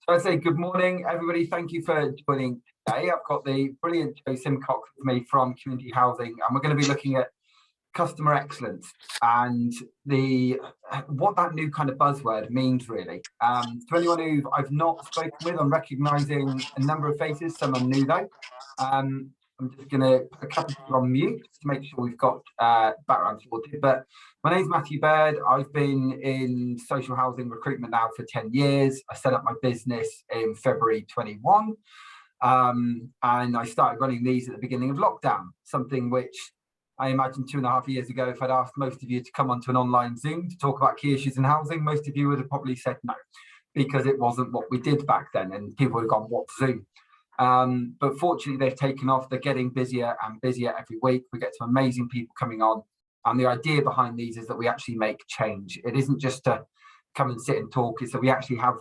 So I say good morning, everybody. Thank you for joining today. I've got the brilliant Jo Simcox with me from Community Housing, and we're going to be looking at customer excellence and what that new kind of buzzword means, really. To anyone who I've not spoken with, I'm recognising a number of faces. Some are new though. I'm just going to put a couple of people on mute to make sure we've got background sorted. But my name's Matthew Bird. I've been in social housing recruitment now for 10 years. I set up my business in February 21. And I started running these at the beginning of lockdown, something which I imagine 2.5 years ago, if I'd asked most of you to come onto an online Zoom to talk about key issues in housing, most of you would have probably said no, because it wasn't what we did back then, and people would have gone, "What's Zoom?" But fortunately, they've taken off. They're getting busier and busier every week. We get some amazing people coming on. And the idea behind these is that we actually make change. It isn't just to come and sit and talk. It's that we actually have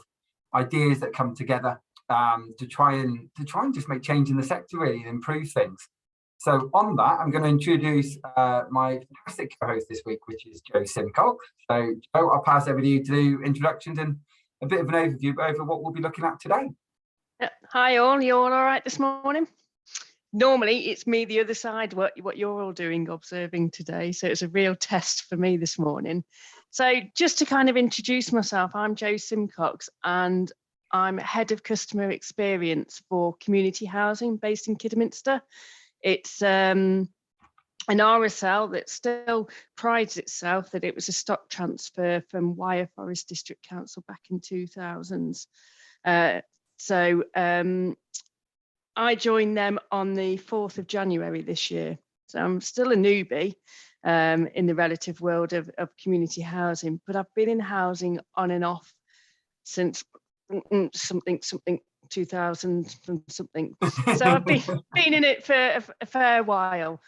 ideas that come together to try and just make change in the sector, really, and improve things. So on that, I'm going to introduce my fantastic co-host this week, which is Jo Simcox. So Jo, I'll pass over to you to do introductions and a bit of an overview over what we'll be looking at today. Hi all, you all right this morning? Normally it's me the other side, what you're all doing, observing today. So it's a real test for me this morning. So just to kind of introduce myself, I'm Jo Simcox and I'm Head of Customer Experience for Community Housing based in Kidderminster. It's an RSL that still prides itself that it was a stock transfer from Wyre Forest District Council back in 2000s. So I joined them on the 4th of January this year. So I'm still a newbie in the relative world of community housing, but I've been in housing on and off since something 2000 and something. So I've been in it for a fair while.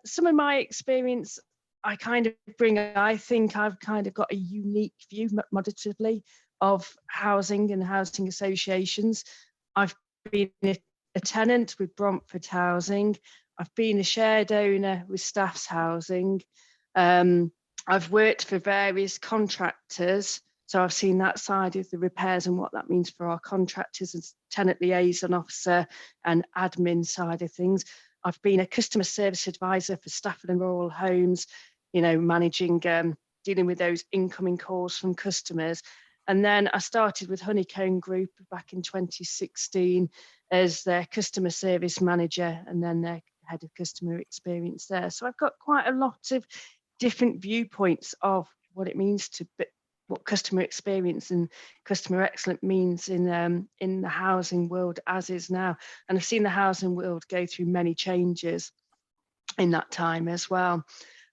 Some of my experience I kind of bring, I think I've kind of got a unique view, moderatively, of housing and housing associations. I've been a tenant with Bromford Housing. I've been a shared owner with Staffs Housing. I've worked for various contractors. So I've seen that side of the repairs and what that means for our contractors as tenant liaison officer and admin side of things. I've been a customer service advisor for Stafford and Rural Homes, you know, managing, dealing with those incoming calls from customers. And then I started with Honeycomb Group back in 2016 as their customer service manager and then their head of customer experience there. So I've got quite a lot of different viewpoints of what it means to, what customer experience and customer excellence means in the housing world as is now. And I've seen the housing world go through many changes in that time as well.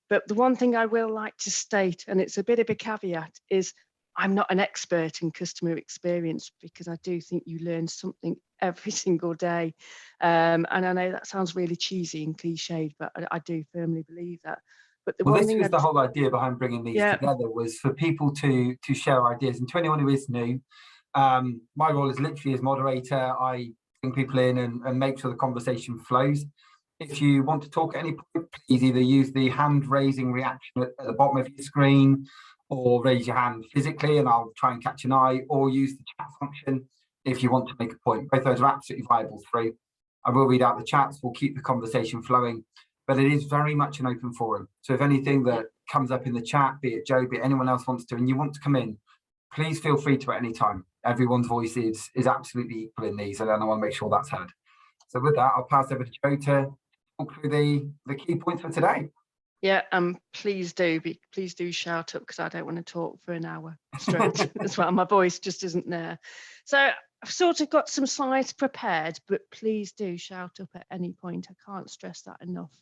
But the one thing I will like to state, and it's a bit of a caveat, is I'm not an expert in customer experience because I do think you learn something every single day. And I know that sounds really cheesy and cliched, but I do firmly believe that. But the one thing was the whole idea behind bringing these together, was for people to share ideas. And to anyone who is new, my role is literally as moderator. I bring people in and make sure the conversation flows. If you want to talk at any point, please either use the hand raising reaction at the bottom of your screen, or raise your hand physically and I'll try and catch an eye, or use the chat function if you want to make a point. Both those are absolutely viable through. I will read out the chats, we'll keep the conversation flowing, but it is very much an open forum. So if anything that comes up in the chat, be it Jo, be it anyone else wants to, and you want to come in, please feel free to at any time. Everyone's voice is absolutely equal in these, and I want to make sure that's heard. So with that, I'll pass over to Jo to talk through the key points for today. Yeah, please do shout up because I don't want to talk for an hour straight as well. My voice just isn't there. So I've sort of got some slides prepared, but please do shout up at any point. I can't stress that enough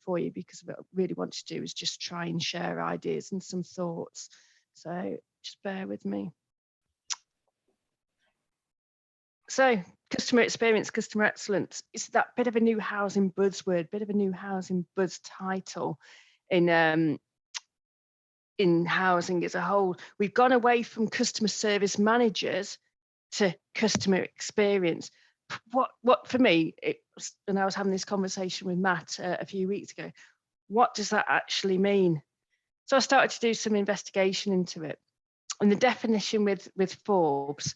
for you, because what I really want to do is just try and share ideas and some thoughts. So just bear with me. So customer experience, customer excellence, is that bit of a new housing buzzword, bit of a new housing buzz title in housing as a whole. We've gone away from customer service managers to customer experience. What for me, and I was having this conversation with Matt a few weeks ago, what does that actually mean? So I started to do some investigation into it. And the definition with Forbes,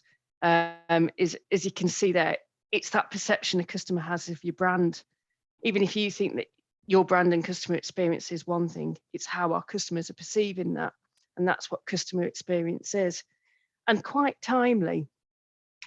is, as you can see there, it's that perception a customer has of your brand. Even if you think that your brand and customer experience is one thing, it's how our customers are perceiving that. And that's what customer experience is. And quite timely.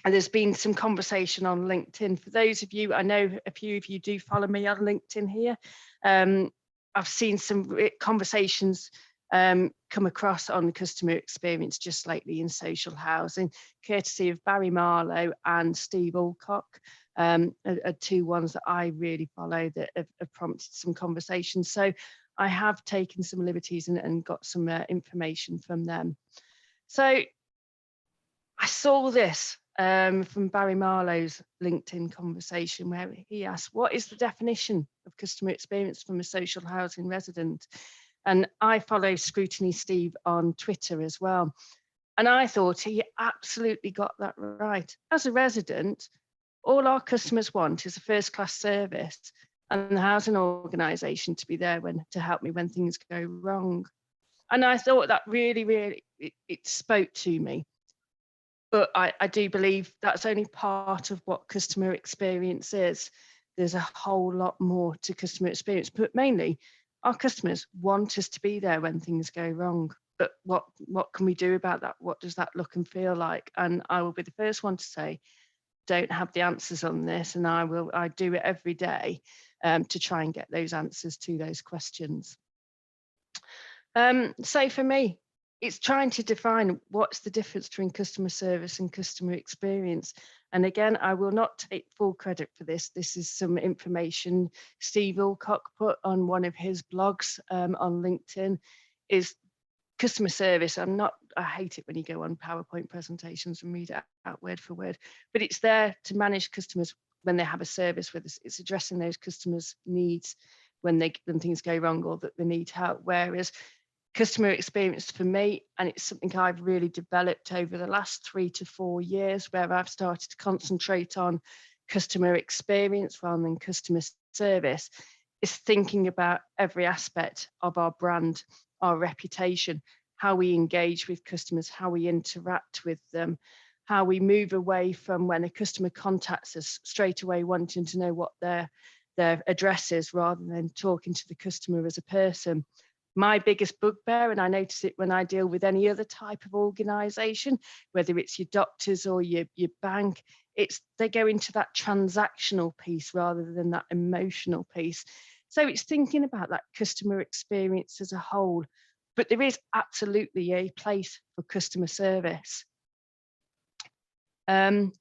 And there's been some conversation on LinkedIn. For those of you, I know a few of you do follow me on LinkedIn here. I've seen some conversations come across on customer experience just lately in social housing, courtesy of Barry Marlow and Steve Alcock, are two ones that I really follow that have prompted some conversations. So I have taken some liberties and got some information from them. So I saw this from Barry Marlow's LinkedIn conversation where he asked, what is the definition of customer experience from a social housing resident? And I follow Scrutiny Steve on Twitter as well. And I thought he absolutely got that right. As a resident, all our customers want is a first-class service and the housing organisation to be there to help me when things go wrong. And I thought that really, it spoke to me. But I do believe that's only part of what customer experience is. There's a whole lot more to customer experience, but mainly our customers want us to be there when things go wrong. But what can we do about that? What does that look and feel like? And I will be the first one to say, don't have the answers on this, and I do it every day to try and get those answers to those questions. So for me, it's trying to define what's the difference between customer service and customer experience. And again, I will not take full credit for this. This is some information Steve Alcock put on one of his blogs on LinkedIn. Is customer service. I hate it when you go on PowerPoint presentations and read it out word for word, but it's there to manage customers when they have a service with us. It's addressing those customers' needs when things go wrong or that they need help. Whereas customer experience for me, and it's something I've really developed over the last 3 to 4 years, where I've started to concentrate on customer experience rather than customer service, is thinking about every aspect of our brand, our reputation, how we engage with customers, how we interact with them, how we move away from when a customer contacts us straight away wanting to know what their address is rather than talking to the customer as a person. My biggest bugbear, and I notice it when I deal with any other type of organisation, whether it's your doctors or your bank, they go into that transactional piece rather than that emotional piece. So it's thinking about that customer experience as a whole, but there is absolutely a place for customer service. And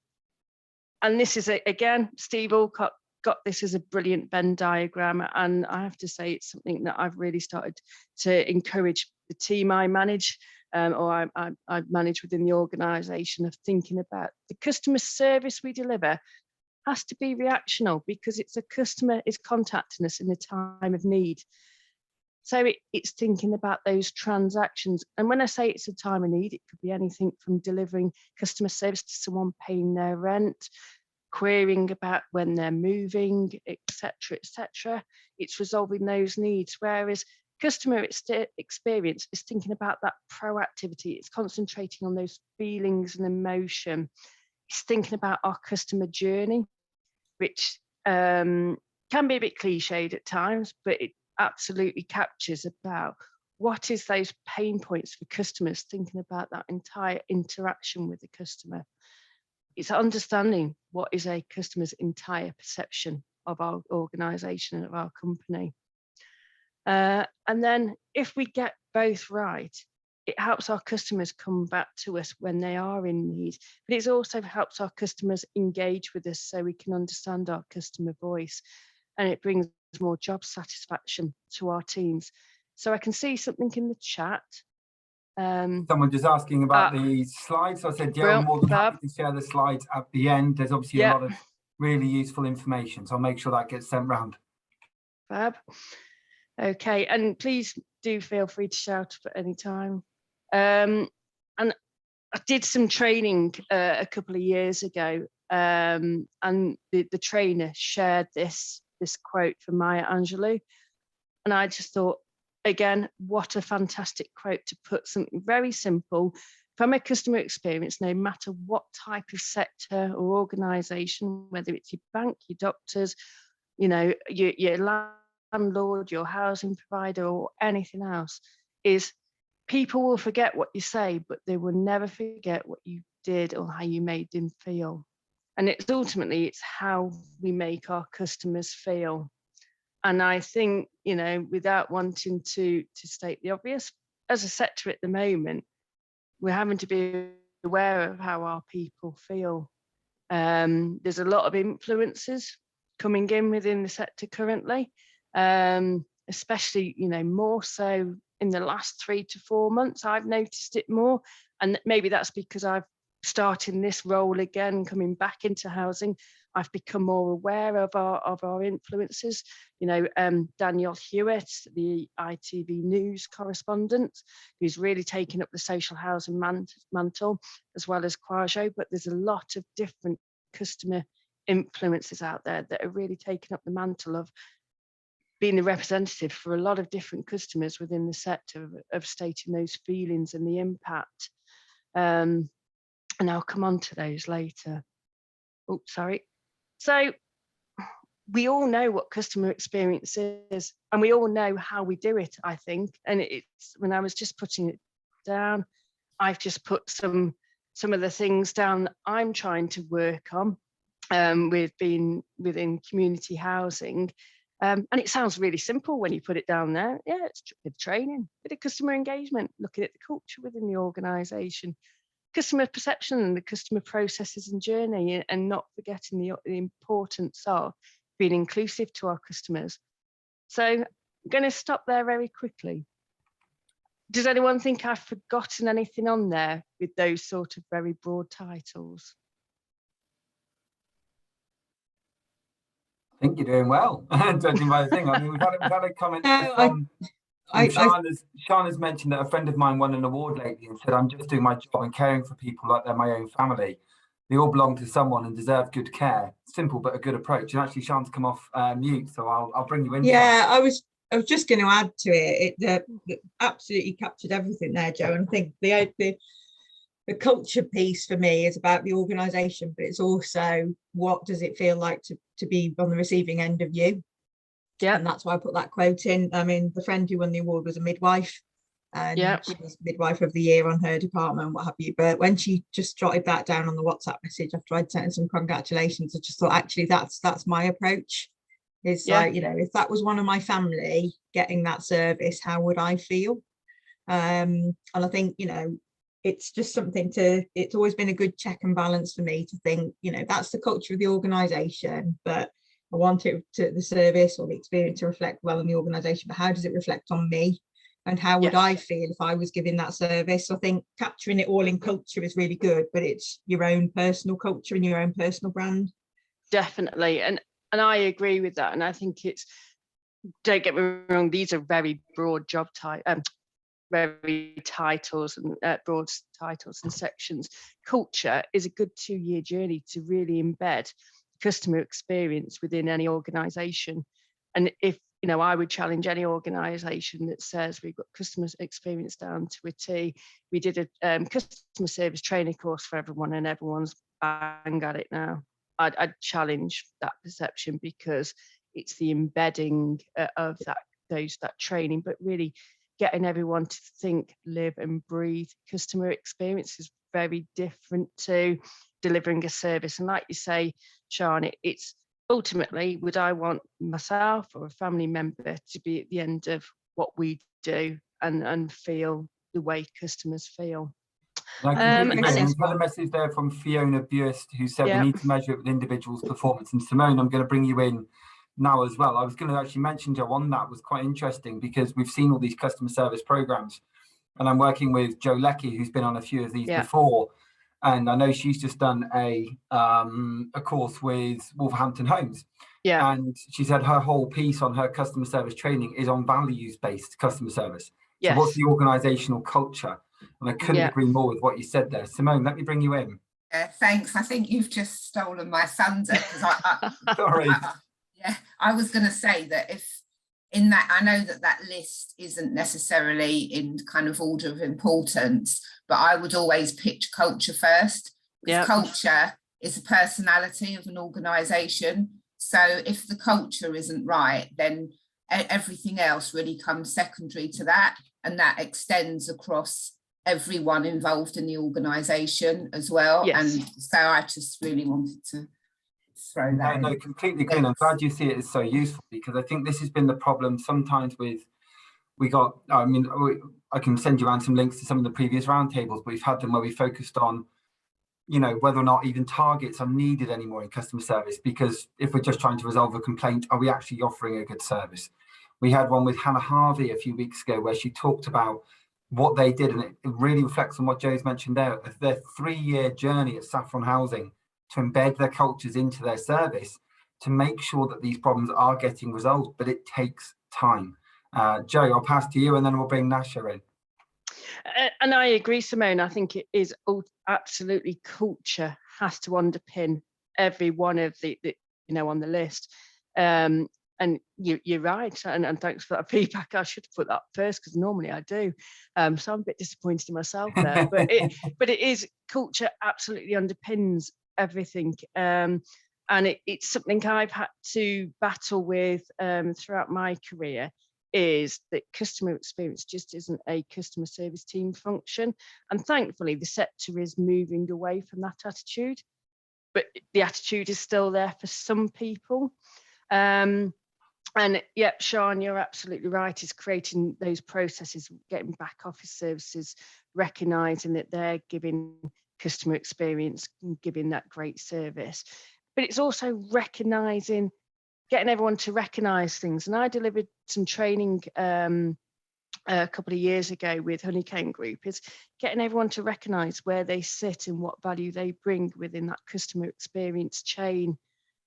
this is, again, Steve Alcock got this as a brilliant Venn diagram, and I have to say it's something that I've really started to encourage the team I manage or I manage within the organisation, of thinking about the customer service we deliver has to be reactional, because it's a customer is contacting us in a time of need. So it's thinking about those transactions. And when I say it's a time of need, it could be anything from delivering customer service to someone paying their rent, querying about when they're moving, etc., etc. It's resolving those needs. Whereas customer experience is thinking about that proactivity. It's concentrating on those feelings and emotion. It's thinking about our customer journey, which can be a bit cliched at times, but it absolutely captures about what is those pain points for customers, thinking about that entire interaction with the customer. It's understanding what is a customer's entire perception of our organisation and of our company. And then if we get both right, it helps our customers come back to us when they are in need, but it also helps our customers engage with us so we can understand our customer voice, and it brings more job satisfaction to our teams. So I can see something in the chat. Someone just asking about the slides. So I said, yeah, I'm more than happy to share the slides at the end. There's obviously a lot of really useful information, so I'll make sure that gets sent round. Fab. Okay, and please do feel free to shout at any time. And I did some training a couple of years ago, and the trainer shared this quote from Maya Angelou, and I just thought, again, what a fantastic quote to put something very simple, from a customer experience, no matter what type of sector or organisation, whether it's your bank, your doctors, you know, your landlord, your housing provider, or anything else, is people will forget what you say, but they will never forget what you did or how you made them feel. And it's ultimately, it's how we make our customers feel. And I think, you know, without wanting to state the obvious, as a sector at the moment, we're having to be aware of how our people feel. There's a lot of influences coming in within the sector currently, especially, you know, more so in the last 3 to 4 months. I've noticed it more, and maybe that's because I've started this role again, coming back into housing. I've become more aware of our influences. You know, Daniel Hewitt, the ITV News correspondent, who's really taken up the social housing mantle, as well as Quajo. But there's a lot of different customer influences out there that are really taking up the mantle of being the representative for a lot of different customers within the sector, of stating those feelings and the impact. And I'll come on to those later. Oh, sorry. So we all know what customer experience is, and we all know how we do it, I think. And it's, when I was just putting it down, I've just put some of the things down that I'm trying to work on with being within community housing. And it sounds really simple when you put it down there. Yeah, it's a bit of training, bit of customer engagement, looking at the culture within the organisation, customer perception and the customer processes and journey, and not forgetting the importance of being inclusive to our customers. So I'm going to stop there very quickly. Does anyone think I've forgotten anything on there with those sort of very broad titles? I think you're doing well, judging by the thing. I mean, we've had a comment from Sean has mentioned that a friend of mine won an award lately and said, I'm just doing my job and caring for people like they're my own family. They all belong to someone and deserve good care. Simple, but a good approach. And actually, Sean's come off mute, so I'll bring you in. Yeah, I was just going to add to it. It absolutely captured everything there, Jo. And I think the culture piece for me is about the organisation, but it's also what does it feel like to be on the receiving end of you. Yeah, and that's why I put that quote in. I mean, the friend who won the award was a midwife, and she was midwife of the year on her department, what have you. But when she just jotted that down on the WhatsApp message after I'd sent some congratulations, I just thought, actually, that's my approach. It's like, you know, if that was one of my family getting that service, how would I feel? And I think, you know, it's just something it's always been a good check and balance for me to think, you know, that's the culture of the organisation, but I want the service or the experience to reflect well on the organisation, but how does it reflect on me? And how would I feel if I was giving that service? So I think capturing it all in culture is really good, but it's your own personal culture and your own personal brand. Definitely. And I agree with that. And I think it's, don't get me wrong, these are very broad job very titles and broad titles and sections. Culture is a good 2-year journey to really embed customer experience within any organisation. And if, you know, I would challenge any organisation that says we've got customer experience down to a T. We did a customer service training course for everyone, and everyone's bang at it now. I'd challenge that perception, because it's the embedding of that training, but really getting everyone to think, live and breathe customer experience is very different to delivering a service. And like you say, Sean, it's ultimately, would I want myself or a family member to be at the end of what we do and feel the way customers feel? I completely agree. We've had a message there from Fiona Buist, who said we need to measure it with individuals' performance. And Simone, I'm going to bring you in now as well. I was going to actually mention, Jo, on that was quite interesting, because we've seen all these customer service programs, and I'm working with Jo Leckie, who's been on a few of these before, and I know she's just done a course with Wolverhampton Homes, and she said her whole piece on her customer service training is on values-based customer service. So what's the organisational culture? And I couldn't agree more with what you said there. Simone, let me bring you in. Thanks. I think you've just stolen my thunder, because Sorry. I was going to say that in that I know that that list isn't necessarily in kind of order of importance, but I would always pitch culture first, because culture is a personality of an organisation. So if the culture isn't right, then everything else really comes secondary to that, and that extends across everyone involved in the organisation as well. Yes. And so I just really wanted to throw that No, in. completely agree. I'm glad you see it as so useful, because I think this has been the problem sometimes with, I can send you around some links to some of the previous roundtables, but we've had them where we focused on, whether or not even targets are needed anymore in customer service, because if we're just trying to resolve a complaint, are we actually offering a good service? We had one with Hannah Harvey a few weeks ago where she talked about what they did, and it really reflects on what Jo's mentioned there, their 3-year journey at Saffron Housing to embed their cultures into their service to make sure that these problems are getting resolved, but it takes time. Jo, I'll pass to you, and then we'll bring Nasha in. And I agree, Simone. I think it is absolutely culture has to underpin every one of the on the list. And you're right. And thanks for that feedback. I should have put that first, because normally I do. So I'm a bit disappointed in myself there. But it is culture absolutely underpins everything. And it's something I've had to battle with throughout my career, is that customer experience just isn't a customer service team function. And thankfully, the sector is moving away from that attitude, but the attitude is still there for some people. And yep, Sean, you're absolutely right, is creating those processes, getting back office services, recognising that they're giving customer experience and giving that great service. But it's also recognising, getting everyone to recognise things. And I delivered some training a couple of years ago with Honeycomb Group, is getting everyone to recognise where they sit and what value they bring within that customer experience chain,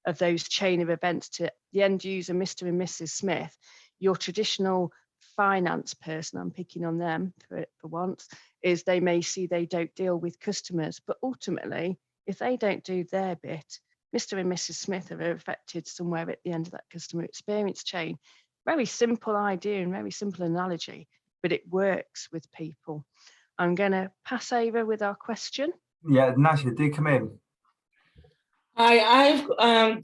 of those chain of events to the end user, Mr. and Mrs. Smith. Your traditional finance person, I'm picking on them for once, is they may see they don't deal with customers, but ultimately, if they don't do their bit, Mr. and Mrs. Smith are affected somewhere at the end of that customer experience chain. Very simple idea and very simple analogy, but it works with people. I'm going to pass over with our question. Yeah, Nasha, do come in. Hi,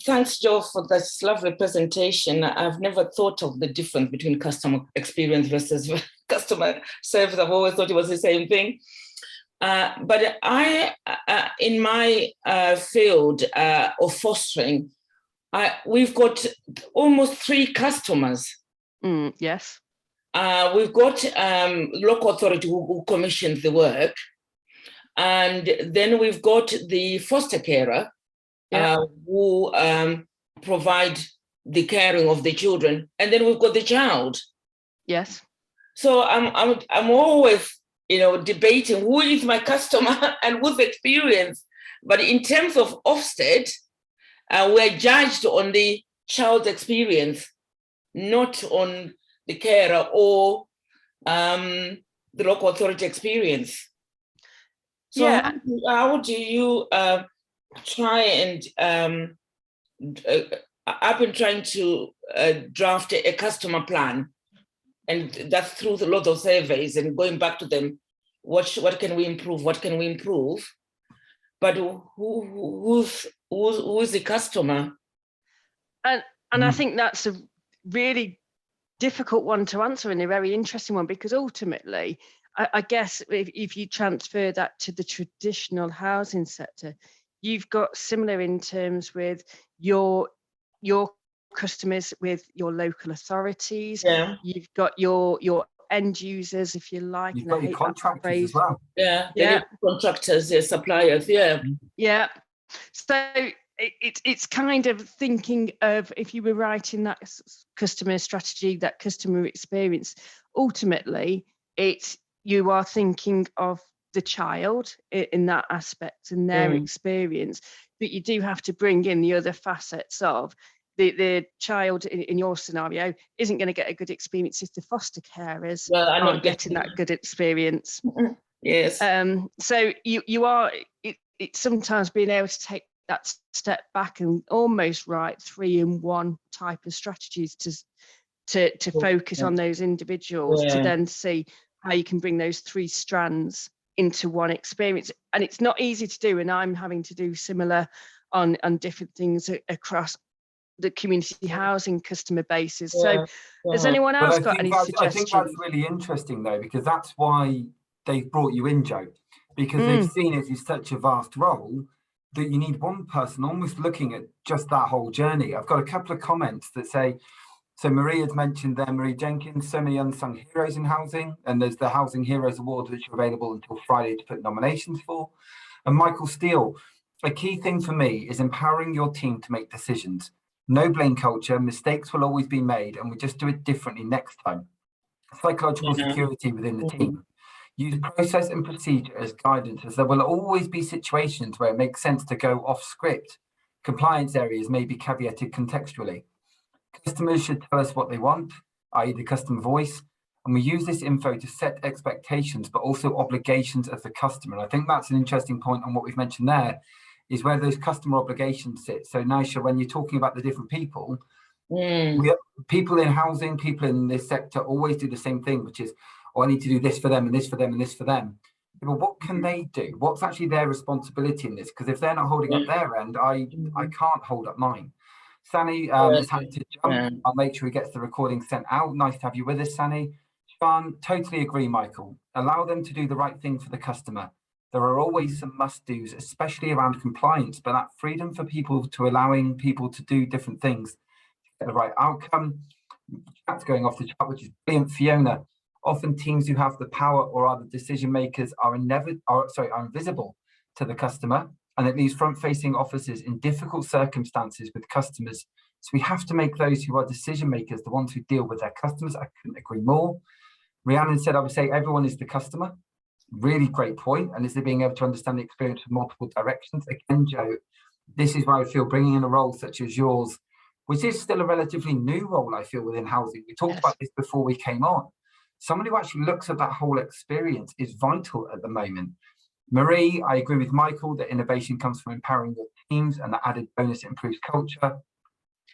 thanks, Jo, for this lovely presentation. I've never thought of the difference between customer experience versus customer service. I've always thought it was the same thing. But I, in my field of fostering, we've got almost 3 customers. Yes. We've got local authority who commissions the work. And then we've got the foster carer, who provide the caring of the children. And then we've got the child. Yes. So I'm always, debating who is my customer and whose experience. But in terms of Ofsted, we're judged on the child's experience, not on the carer or the local authority experience. So how do you try and I've been trying to draft a customer plan, and that's through a lot of surveys and going back to them. What can we improve? What can we improve? But who's the customer? And I think that's a really difficult one to answer, and a very interesting one, because ultimately, I guess if you transfer that to the traditional housing sector, you've got similar in terms with your customers with your local authorities. Yeah. You've got your end users, if you like. You've got your contractors as well. Yeah. Contractors, suppliers. Yeah. Yeah. So it's kind of thinking of, if you were writing that customer strategy, that customer experience, ultimately you are thinking of the child in that aspect and their experience, but you do have to bring in the other facets of the child in your scenario isn't going to get a good experience if the foster carers aren't getting that good experience. Yes. So you are, it's sometimes being able to take that step back and almost write 3-in-1 type of strategies to focus on those individuals, to Yeah. then see how you can bring those 3 strands into one experience. And it's not easy to do, and I'm having to do similar on different things across the community housing customer bases. So has anyone But else got any I suggestions? think that's really interesting though, because that's why they've brought you in, Jo, because they've seen it as such a vast role that you need one person almost looking at just that whole journey. I've got a couple of comments that say, so Marie has mentioned there, Marie Jenkins, so many unsung heroes in housing, and there's the Housing Heroes Award, which are available until Friday to put nominations for. And Michael Steele, a key thing for me is empowering your team to make decisions. No blame culture, mistakes will always be made, and we just do it differently next time. Psychological security within the team. Use process and procedure as guidance, as there will always be situations where it makes sense to go off script. Compliance areas may be caveated contextually. Customers should tell us what they want, i.e. the customer voice, and we use this info to set expectations, but also obligations of the customer. And I think that's an interesting point on what we've mentioned there, is where those customer obligations sit. So Nisha, when you're talking about the different people, people in housing, people in this sector always do the same thing, which is, oh, I need to do this for them and this for them and this for them. Well, what can they do? What's actually their responsibility in this? Because if they're not holding up their end, I can't hold up mine. Sani has had to jump. I'll make sure he gets the recording sent out. Nice to have you with us, Sani. Sean, totally agree, Michael. Allow them to do the right thing for the customer. There are always some must-dos, especially around compliance, but that freedom for people to allowing people to do different things to get the right outcome. That's going off the chart, which is brilliant. Fiona, often teams who have the power or are the decision makers are invisible to the customer, and it leaves front-facing officers in difficult circumstances with customers. So we have to make those who are decision makers the ones who deal with their customers. I couldn't agree more. Rhiannon said, I would say everyone is the customer. Really great point. And is it being able to understand the experience from multiple directions? Again, Jo, this is where I feel bringing in a role such as yours, which is still a relatively new role, I feel, within housing. We talked about this before we came on. Someone who actually looks at that whole experience is vital at the moment. Marie, I agree with Michael that innovation comes from empowering your teams, and the added bonus improves culture.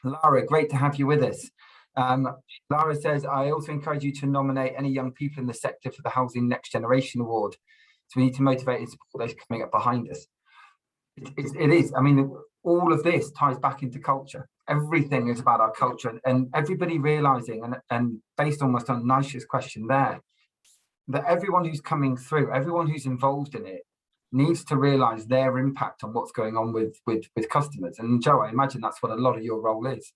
Lara, great to have you with us. Lara says, I also encourage you to nominate any young people in the sector for the Housing Next Generation Award. So we need to motivate and support those coming up behind us. It is. I mean, all of this ties back into culture. Everything is about our culture, and everybody realizing, and based almost on Nisha's question there, that everyone who's coming through, everyone who's involved in it, needs to realize their impact on what's going on with customers. And Jo, I imagine that's what a lot of your role is.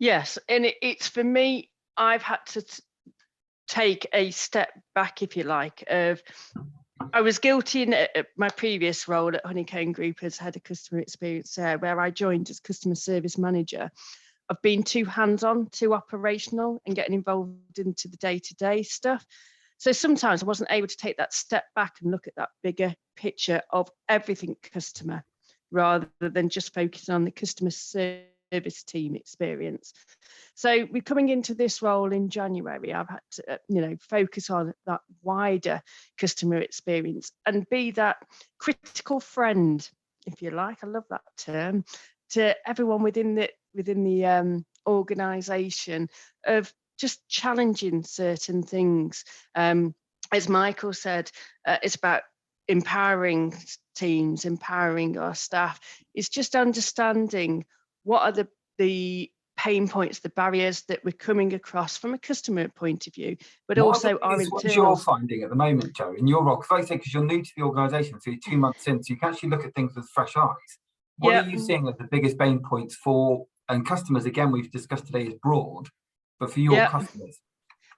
Yes, and it's for me, I've had to take a step back, if you like, of I was guilty in my previous role at Honeycomb Group as head of customer experience there, where I joined as customer service manager, of being too hands-on, too operational, and getting involved into the day-to-day stuff. So sometimes I wasn't able to take that step back and look at that bigger picture of everything customer, rather than just focusing on the customer service team experience. So we're coming into this role in January. I've had to, focus on that wider customer experience and be that critical friend, if you like. I love that term, to everyone within the organisation, of just challenging certain things. As Michael said, it's about empowering teams, empowering our staff. It's just understanding what are the pain points, the barriers that we're coming across from a customer point of view, but also our internal. What you're finding at the moment, Jo, in your role, because like I say, because you're new to the organisation, so you're 2 months in, so you can actually look at things with fresh eyes. What are you seeing as the biggest pain points for, and customers, again, we've discussed today is broad, but for your customers?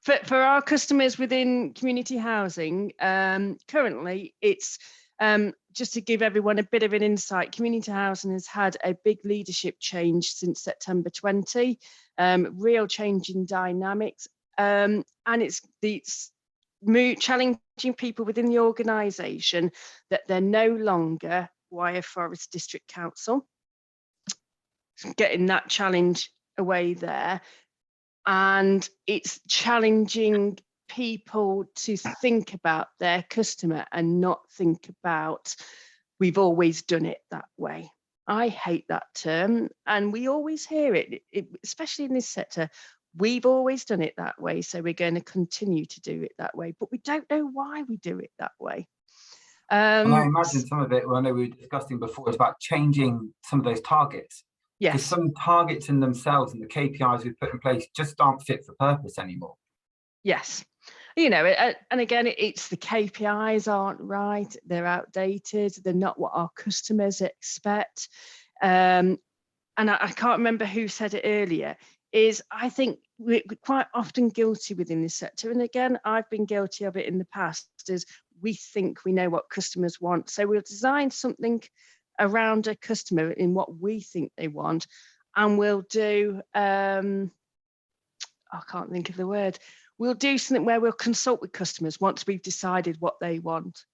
For our customers within community housing, currently it's, just to give everyone a bit of an insight, community housing has had a big leadership change since September 20, real change in dynamics, and it's challenging people within the organisation that they're no longer Wyre Forest District Council, getting that challenge away there. And it's challenging people to think about their customer and not think about, we've always done it that way. I hate that term, and we always hear it, especially in this sector. we've always done it that way, so we're going to continue to do it that way, but we don't know why we do it that way. And I imagine some of it, well, I know we were discussing before, is about changing some of those targets. Because Yes. some targets in themselves and the KPIs we've put in place just aren't fit for purpose anymore. Yes. You know, and again, it's the KPIs aren't right, they're outdated, they're not what our customers expect. And I can't remember who said it earlier, is I think we're quite often guilty within this sector. And again, I've been guilty of it in the past, is we think we know what customers want. So we'll design something around a customer in what we think they want, and we'll do, I can't think of the word, we'll do something where we'll consult with customers once we've decided what they want.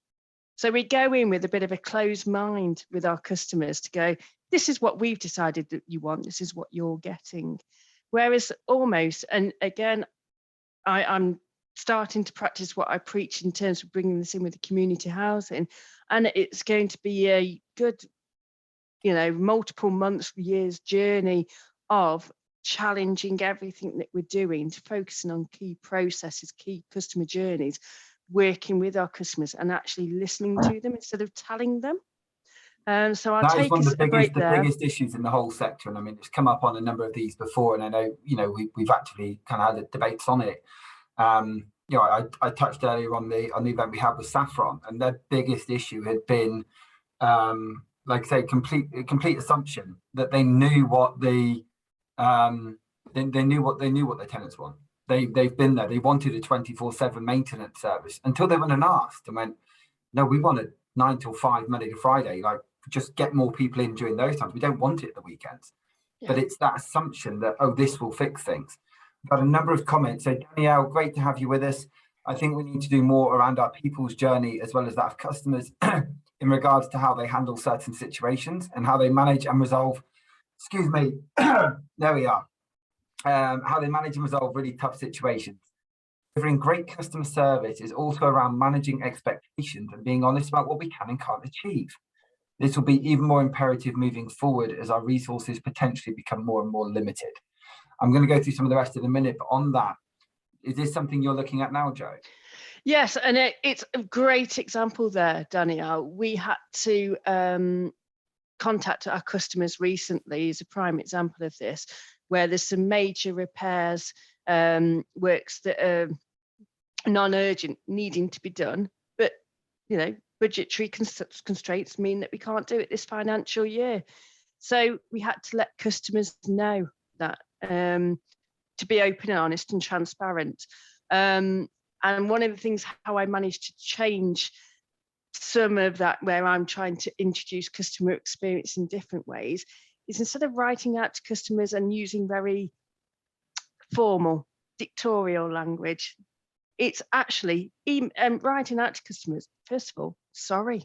So we go in with a bit of a closed mind with our customers to go, this is what we've decided that you want, this is what you're getting. Whereas almost, and again, I'm starting to practice what I preach in terms of bringing this in with the community housing, and it's going to be a good, you know, multiple months, years journey of challenging everything that we're doing, to focusing on key processes, key customer journeys, working with our customers and actually listening to them instead of telling them. So I'll take one of the the biggest issues in the whole sector, and I mean, it's come up on a number of these before, and I know, you know, we've actually kind of had debates on it. You know, I touched earlier on the event we had with Saffron, and their biggest issue had been, like I say, complete assumption that they knew what the they knew what their tenants want. They've been there. They wanted a 24/7 maintenance service until they went and asked and went, no, we want it 9 till 5 Monday to Friday. Like, just get more people in during those times. We don't want it at the weekends. Yeah. But it's that assumption that, oh, this will fix things. I've got a number of comments. So Danielle, great to have you with us. I think we need to do more around our people's journey as well as that of customers in regards to how they handle certain situations and how they manage and resolve, there we are, how they manage and resolve really tough situations. Delivering great customer service is also around managing expectations and being honest about what we can and can't achieve. This will be even more imperative moving forward as our resources potentially become more and more limited. I'm going to go through some of the rest in a minute, but on that, is this something you're looking at now, Jo? Yes, and it's a great example there, Danielle. We had to contact our customers recently as a prime example of this, where there's some major repairs, works that are non-urgent needing to be done, but you know, budgetary constraints mean that we can't do it this financial year. So we had to let customers know that, to be open and honest and transparent. And one of the things how I managed to change some of that, where I'm trying to introduce customer experience in different ways, is instead of writing out to customers and using very formal dictatorial language, it's actually writing out to customers, first of all, sorry,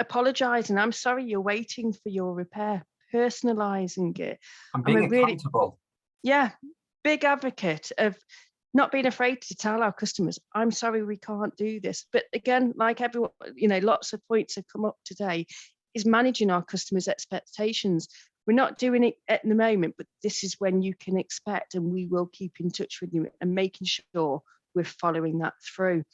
apologising, I'm sorry you're waiting for your repair, personalising it. And being accountable. Yeah, big advocate of not being afraid to tell our customers, I'm sorry we can't do this. But again, like everyone, you know, lots of points have come up today, is managing our customers' expectations. We're not doing it at the moment, but this is when you can expect, and we will keep in touch with you and making sure we're following that through.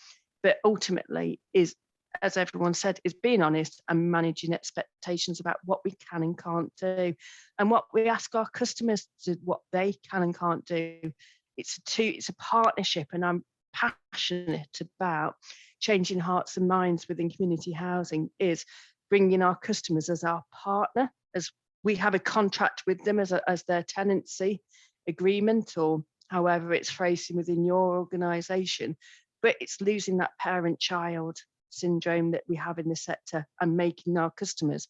But ultimately is, as everyone said, is being honest and managing expectations about what we can and can't do, and what we ask our customers to, what they can and can't do. It's a partnership, and I'm passionate about changing hearts and minds within community housing, is bringing our customers as our partner, as we have a contract with them as their tenancy agreement, or however it's phrased within your organisation. But it's losing that parent-child syndrome that we have in the sector and making our customers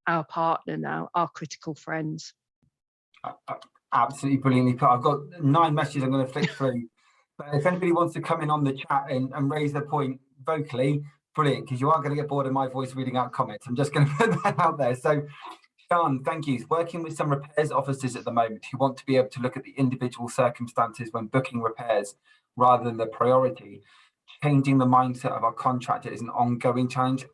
our partner now, our critical friends. Absolutely brilliantly put. I've got 9 messages I'm going to flick through. But if anybody wants to come in on the chat and raise their point vocally, brilliant, because you are going to get bored of my voice reading out comments. I'm just going to put that out there. So, Sean, thank you. Working with some repairs officers at the moment who want to be able to look at the individual circumstances when booking repairs rather than the priority. Changing the mindset of our contractor is an ongoing challenge.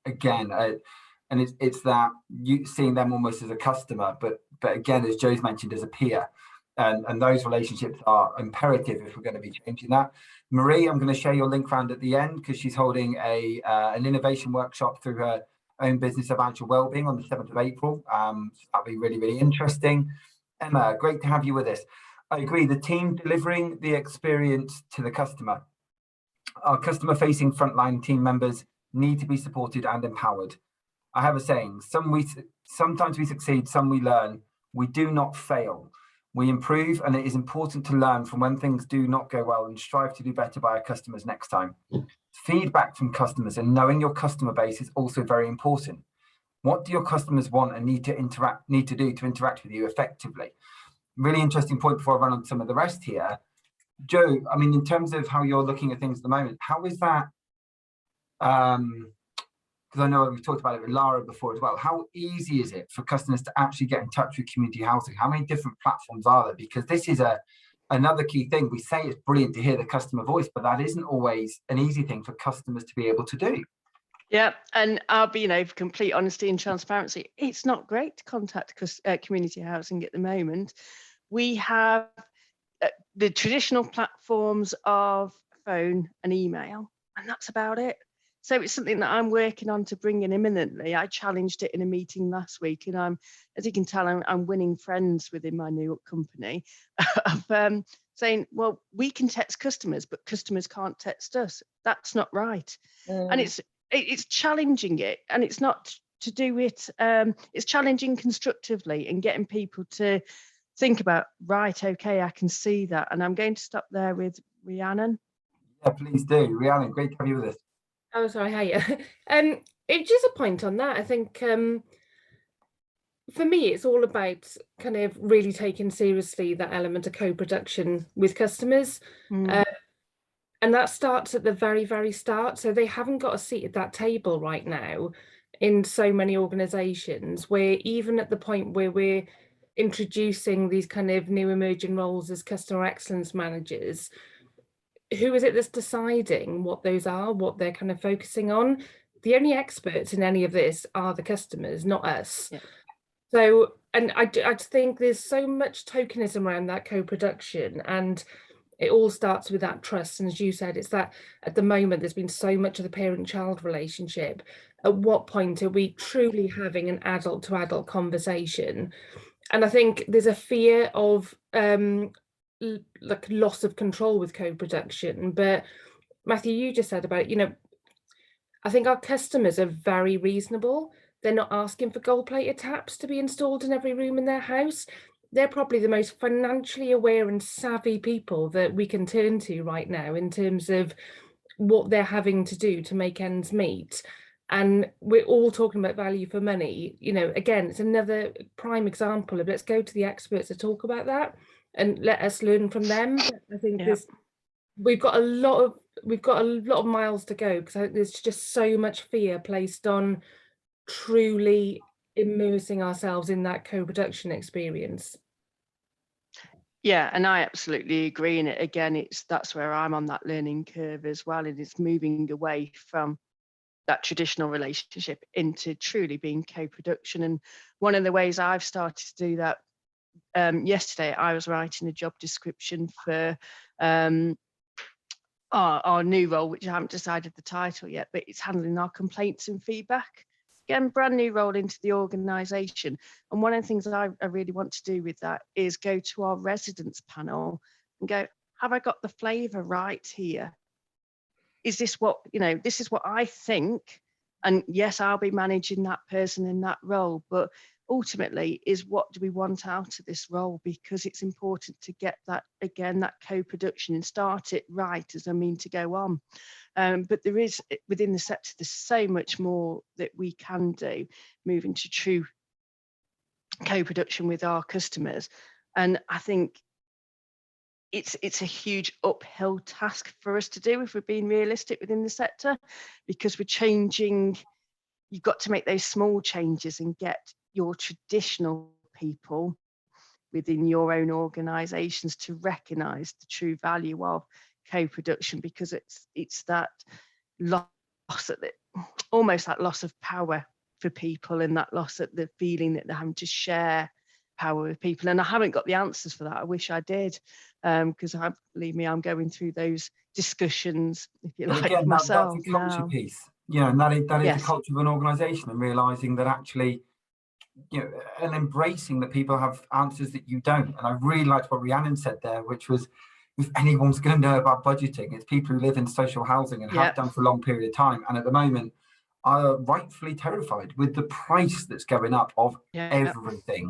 Again, and it's that you seeing them almost as a customer, but again, as Jo's mentioned, as a peer. And those relationships are imperative if we're going to be changing that. Marie, I'm going to share your link round at the end because she's holding an innovation workshop through her own business of financial wellbeing on the 7th of April. So that'll be really, really interesting. Emma, great to have you with us. I agree, the team delivering the experience to the customer. Our customer-facing frontline team members need to be supported and empowered. I have a saying, sometimes we succeed, some we learn. We do not fail. We improve, and it is important to learn from when things do not go well and strive to do better by our customers next time. Feedback from customers and knowing your customer base is also very important. What do your customers want and need to do to interact with you effectively? Really interesting point before I run on some of the rest here. Jo, I mean, in terms of how you're looking at things at the moment, how is that? Because I know we've talked about it with Lara before as well. How easy is it for customers to actually get in touch with community housing? How many different platforms are there? Because this is another key thing. We say it's brilliant to hear the customer voice, but that isn't always an easy thing for customers to be able to do. Yeah, and I'll be, for complete honesty and transparency, it's not great to contact community housing at the moment. We have the traditional platforms of phone and email, and that's about it. So it's something that I'm working on to bring in imminently. I challenged it in a meeting last week, and as you can tell, I'm winning friends within my new company of saying, well, we can text customers, but customers can't text us. That's not right. And it's challenging it, and it's not to do it. It's challenging constructively and getting people to think about, right, okay, I can see that. And I'm going to stop there with Rhiannon. Yeah, please do. Rhiannon, great to have you with us. Oh, sorry, hiya. It's just a point on that. I think for me, it's all about kind of really taking seriously that element of co-production with customers. And that starts at the very, very start. So they haven't got a seat at that table right now in so many organisations, where even at the point where we're introducing these kind of new emerging roles as customer excellence managers, who is it that's deciding what those are, what they're kind of focusing on? The only experts in any of this are the customers, not us. Yeah. So, and I think there's so much tokenism around that co-production, and it all starts with that trust. And as you said, it's that at the moment, there's been so much of the parent-child relationship. At what point are we truly having an adult-to-adult conversation? And I think there's a fear of like loss of control with co-production. But Matthew, you just said about, I think our customers are very reasonable. They're not asking for gold-plated taps to be installed in every room in their house. They're probably the most financially aware and savvy people that we can turn to right now in terms of what they're having to do to make ends meet. And we're all talking about value for money. Again, it's another prime example of let's go to the experts to talk about that and let us learn from them. I think we've got a lot of miles to go, because I think there's just so much fear placed on truly immersing ourselves in that co-production experience. Yeah, and I absolutely agree. And again, that's where I'm on that learning curve as well, and it's moving away from that traditional relationship into truly being co-production. And one of the ways I've started to do that, yesterday I was writing a job description for our new role, which I haven't decided the title yet, but it's handling our complaints and feedback. Again, brand new role into the organisation. And one of the things that I really want to do with that is go to our residents panel and go, have I got the flavour right here? Is this what, this is what I think? And yes, I'll be managing that person in that role, but ultimately is what do we want out of this role? Because it's important to get that, again, that co-production and start it right as I mean to go on. But there is, within the sector, there's so much more that we can do, moving to true co-production with our customers. And I think it's a huge uphill task for us to do if we're being realistic within the sector, because we're changing. You've got to make those small changes and get your traditional people within your own organisations to recognise the true value of co-production, because it's that loss at almost that loss of power for people, and that loss at the feeling that they're having to share power with people, and I haven't got the answers for that. I wish I did, because believe me, I'm going through those discussions, if you But like, again, myself that's a culture now. piece, you know, and that is the Yes. culture of an organisation, and realising that actually, you know, and embracing that people have answers that you don't. And I really liked what Rhiannon said there, which was, if anyone's going to know about budgeting, it's people who live in social housing and have done for a long period of time, and at the moment are rightfully terrified with the price that's going up of everything,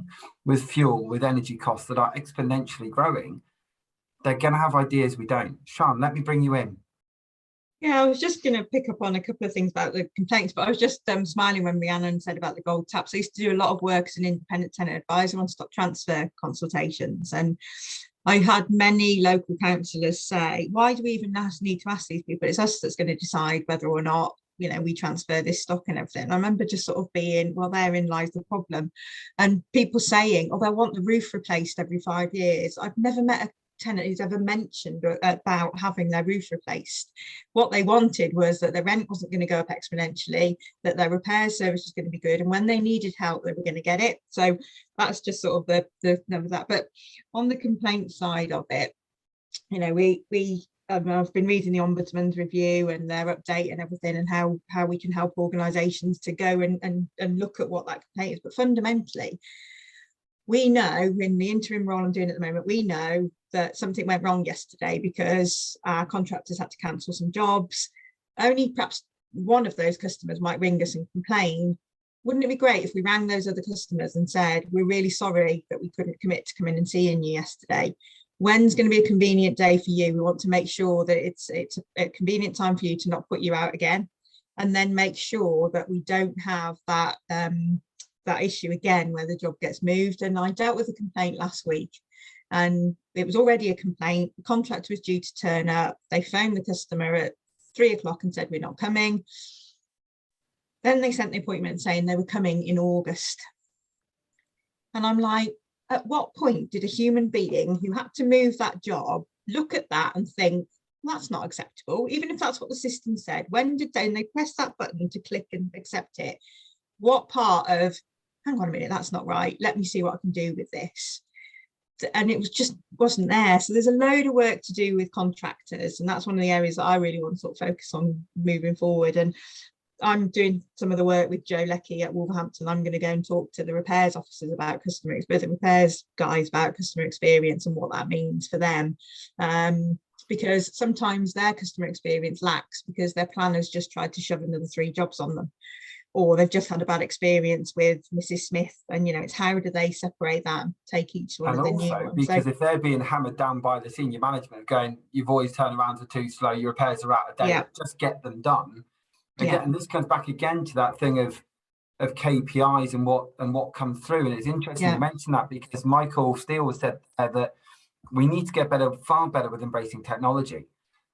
with fuel, with energy costs that are exponentially growing. They're going to have ideas we don't. Sian, let me bring you in. Yeah, I was just going to pick up on a couple of things about the complaints, but I was just smiling when Rhiannon said about the gold taps. I used to do a lot of work as an independent tenant advisor on stock transfer consultations, and I had many local councillors say, why do we even need to ask these people? It's us that's going to decide whether or not, you know, we transfer this stock and everything. And I remember just sort of being, well, therein lies the problem. And people saying, oh, they want the roof replaced every 5 years. I've never met a tenant who's ever mentioned about having their roof replaced. What they wanted was that their rent wasn't going to go up exponentially, that their repair service was going to be good, and when they needed help, they were going to get it. So that's just sort of the number of that. But on the complaint side of it, you know, I've been reading the Ombudsman's review and their update and everything, and how we can help organisations to go and look at what that complaint is. But fundamentally, we know, in the interim role I'm doing at the moment, we know that something went wrong yesterday because our contractors had to cancel some jobs. Only perhaps one of those customers might ring us and complain. Wouldn't it be great if we rang those other customers and said, we're really sorry that we couldn't commit to coming and seeing you yesterday. When's going to be a convenient day for you? We want to make sure that it's a convenient time for you to not put you out again, and then make sure that we don't have that that issue again where the job gets moved. And I dealt with a complaint last week, and it was already a complaint. The contractor was due to turn up. They phoned the customer at 3 o'clock and said, we're not coming. Then they sent the appointment saying they were coming in August. And I'm like, at what point did a human being who had to move that job look at that and think, that's not acceptable, even if that's what the system said? When did they press that button to click and accept it? What part of, hang on a minute, that's not right, let me see what I can do with this? And it was just wasn't there. So there's a load of work to do with contractors, and that's one of the areas that I really want to sort of focus on moving forward. And I'm doing some of the work with Jo Leckie at Wolverhampton. I'm going to go and talk to the repairs officers about customer experience, the repairs guys about customer experience and what that means for them. Because sometimes their customer experience lacks because their planners just tried to shove another 3 jobs on them, or they've just had a bad experience with Mrs. Smith. And, you know, it's how do they separate that and take each one of the new ones? Because if they're being hammered down by the senior management going, you've always turned around are too slow, your repairs are out of date, just get them done. Again, and this comes back again to that thing of KPIs and what comes through. And it's interesting you mention that, because Michael Steele said that we need to get far better with embracing technology,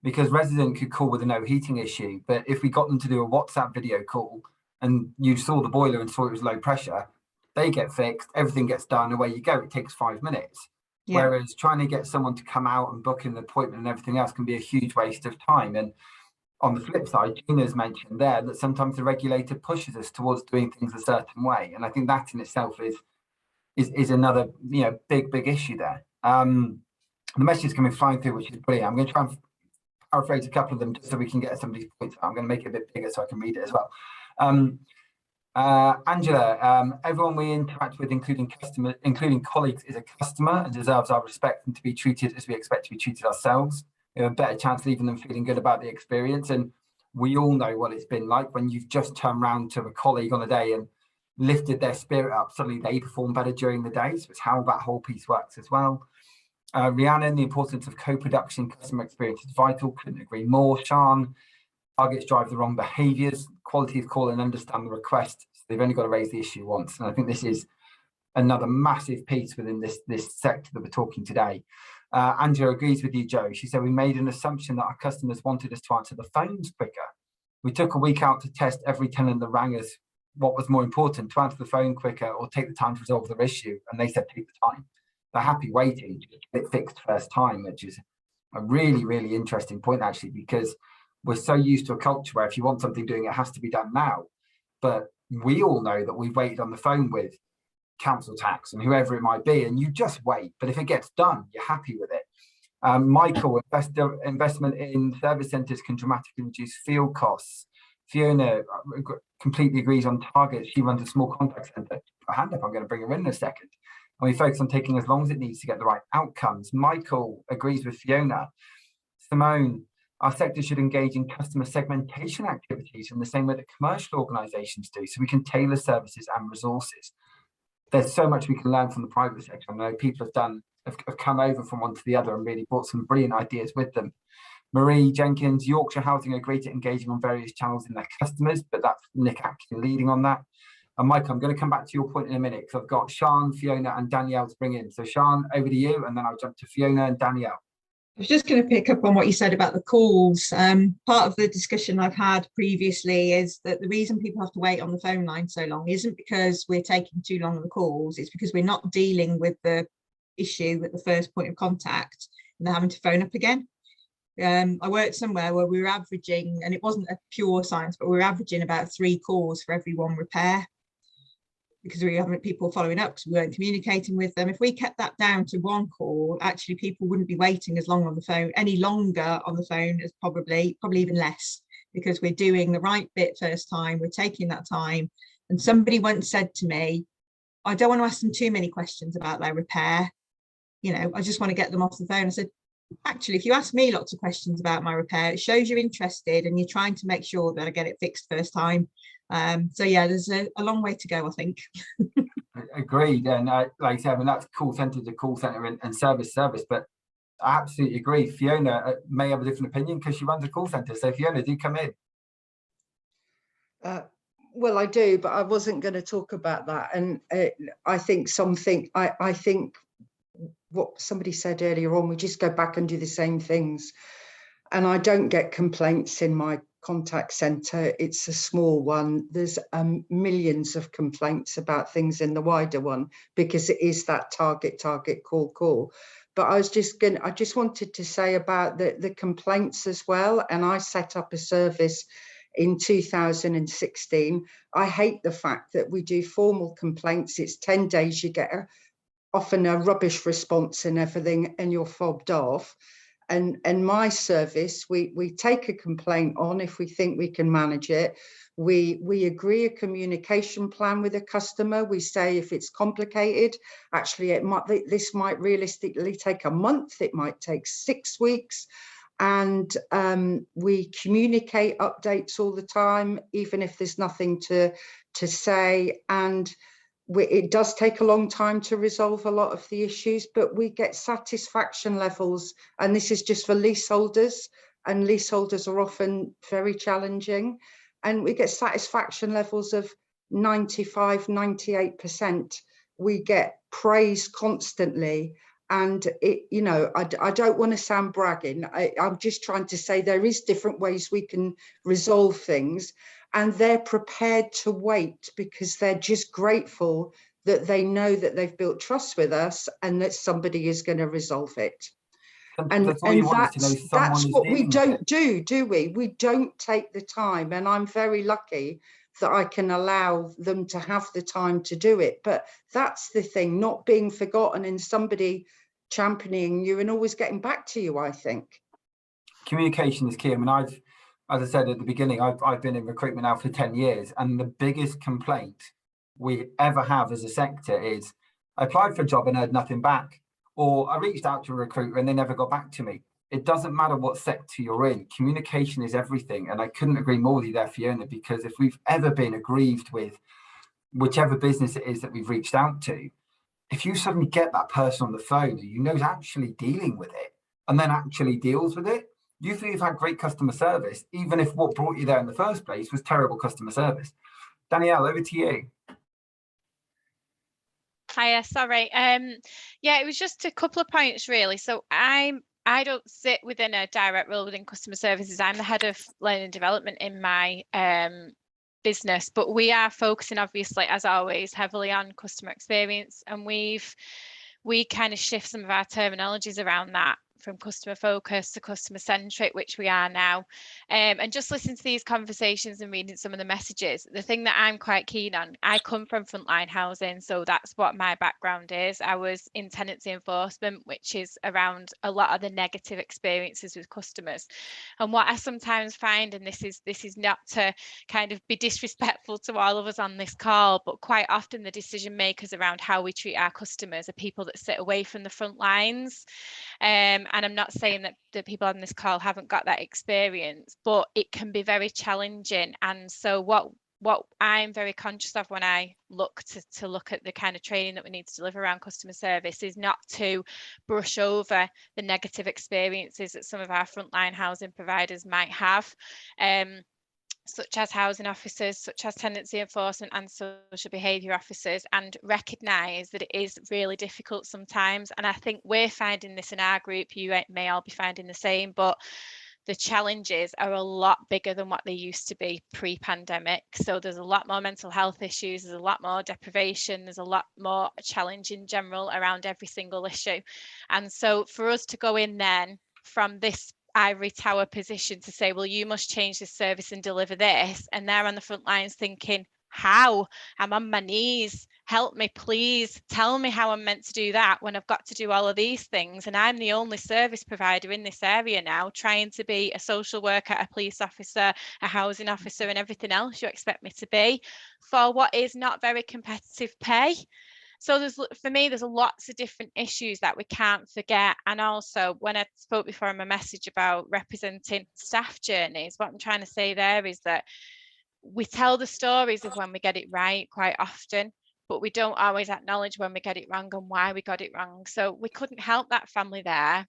because resident could call with a no heating issue, but if we got them to do a WhatsApp video call and you saw the boiler and saw it was low pressure, they get fixed, everything gets done, away you go. It takes 5 minutes. Whereas trying to get someone to come out and book an appointment and everything else can be a huge waste of time. And on the flip side, Gina's mentioned there that sometimes the regulator pushes us towards doing things a certain way, and I think that in itself is another, you know, big issue there. The message is coming flying through, which is brilliant. I'm going to try and paraphrase a couple of them just so we can get some of these points out. I'm going to make it a bit bigger so I can read it as well. Angela, everyone we interact with, including colleagues, is a customer and deserves our respect and to be treated as we expect to be treated ourselves. We have a better chance leaving them feeling good about the experience. And we all know what it's been like when you've just turned around to a colleague on a day and lifted their spirit up. Suddenly they perform better during the day. So it's how that whole piece works as well. Rhiannon, the importance of co-production, customer experience is vital. Couldn't agree more. Sian, targets drive the wrong behaviours. Quality of call and understand the request. So they've only got to raise the issue once. And I think this is another massive piece within this sector that we're talking today. Angela agrees with you, Jo. She said we made an assumption that our customers wanted us to answer the phones quicker. We took a week out to test every tenant that rang us what was more important, to answer the phone quicker or take the time to resolve their issue. And they said take the time. They're happy waiting to get it fixed first time, which is a really, really interesting point, actually, because we're so used to a culture where if you want something doing, it has to be done now. But we all know that we've waited on the phone with council tax and whoever it might be, and you just wait. But if it gets done, you're happy with it. Michael, investment in service centres can dramatically reduce field costs. Fiona completely agrees on targets. She runs a small contact centre. A hand up, I'm going to bring her in a second. And we focus on taking as long as it needs to get the right outcomes. Michael agrees with Fiona. Simone, our sector should engage in customer segmentation activities in the same way that commercial organisations do, so we can tailor services and resources. There's so much we can learn from the private sector. I know people have come over from one to the other and really brought some brilliant ideas with them. Marie Jenkins, Yorkshire Housing are great at engaging on various channels in their customers, but that's Nick actually leading on that. And Michael, I'm going to come back to your point in a minute because I've got Sian, Fiona and Danielle to bring in. So Sian, over to you, and then I'll jump to Fiona and Danielle. I was just going to pick up on what you said about the calls. Part of the discussion I've had previously is that the reason people have to wait on the phone line so long isn't because we're taking too long on the calls, it's because we're not dealing with the issue at the first point of contact and they're having to phone up again. I worked somewhere where we were averaging, and it wasn't a pure science, but we were averaging about 3 calls for every 1 repair, because we were having people following up because we weren't communicating with them. If we kept that down to 1 call, actually people wouldn't be waiting as long on the phone, any longer on the phone, as probably even less, because we're doing the right bit first time, we're taking that time. And somebody once said to me, I don't want to ask them too many questions about their repair, you know, I just want to get them off the phone. I said, actually, if you ask me lots of questions about my repair, it shows you're interested and you're trying to make sure that I get it fixed first time. So yeah, there's a long way to go, I think. Agreed. And like I said, I mean, that's call centre to call centre and service, but I absolutely agree. Fiona may have a different opinion because she runs a call centre. So Fiona, do come in. Well, I do, but I wasn't going to talk about that. And I think I think what somebody said earlier on, we just go back and do the same things. And I don't get complaints in my contact centre. It's a small one. There's millions of complaints about things in the wider one because it is that target, call. But I just wanted to say about the complaints as well. And I set up a service in 2016. I hate the fact that we do formal complaints. It's 10 days, you get often a rubbish response and everything, and you're fobbed off. And my service, we take a complaint on if we think we can manage it. We agree a communication plan with a customer. We say if it's complicated, actually this might realistically take a month, it might take 6 weeks. And we communicate updates all the time, even if there's nothing to say. And it does take a long time to resolve a lot of the issues, but we get satisfaction levels, and this is just for leaseholders, and leaseholders are often very challenging, and we get satisfaction levels of 95, 98%. We get praise constantly, and I don't want to sound bragging. I'm just trying to say there is different ways we can resolve things. And they're prepared to wait because they're just grateful that they know that they've built trust with us and that somebody is going to resolve it. And that's what we don't do we? We don't take the time. And I'm very lucky that I can allow them to have the time to do it. But that's the thing, not being forgotten and somebody championing you and always getting back to you, I think. Communication is key. I mean, as I said at the beginning, I've been in recruitment now for 10 years, and the biggest complaint we ever have as a sector is I applied for a job and heard nothing back, or I reached out to a recruiter and they never got back to me. It doesn't matter what sector you're in, communication is everything. And I couldn't agree more with you there, Fiona, because if we've ever been aggrieved with whichever business it is that we've reached out to, if you suddenly get that person on the phone who you know is actually dealing with it and then actually deals with it, usually you've had great customer service, even if what brought you there in the first place was terrible customer service. Danielle, over to you. Hiya, sorry. Yeah, it was just a couple of points really. So I don't sit within a direct role within customer services. I'm the head of learning and development in my business, but we are focusing obviously, as always, heavily on customer experience, and we kind of shift some of our terminologies around that customer focus to customer centric, which we are now. And just listening to these conversations and reading some of the messages, the thing that I'm quite keen on, I come from frontline housing, so that's what my background is. I was in tenancy enforcement, which is around a lot of the negative experiences with customers. And what I sometimes find, and this is not to kind of be disrespectful to all of us on this call, but quite often the decision makers around how we treat our customers are people that sit away from the front lines. And I'm not saying that the people on this call haven't got that experience, but it can be very challenging. And so what I'm very conscious of when I look to look at the kind of training that we need to deliver around customer service is not to brush over the negative experiences that some of our frontline housing providers might have, such as housing officers, such as tenancy enforcement and social behaviour officers, and recognise that it is really difficult sometimes. And I think we're finding this in our group, you may all be finding the same, but the challenges are a lot bigger than what they used to be pre-pandemic. So there's a lot more mental health issues, there's a lot more deprivation, there's a lot more challenge in general around every single issue. And so for us to go in then from this ivory tower position to say, well, you must change this service and deliver this, and they're on the front lines thinking, how? I'm on my knees, help me please, tell me how I'm meant to do that when I've got to do all of these things, and I'm the only service provider in this area now, trying to be a social worker, a police officer, a housing officer, and everything else you expect me to be for what is not very competitive pay. So for me, there's lots of different issues that we can't forget. And also, when I spoke before in my message about representing staff journeys, what I'm trying to say there is that we tell the stories of when we get it right quite often, but we don't always acknowledge when we get it wrong and why we got it wrong. So we couldn't help that family there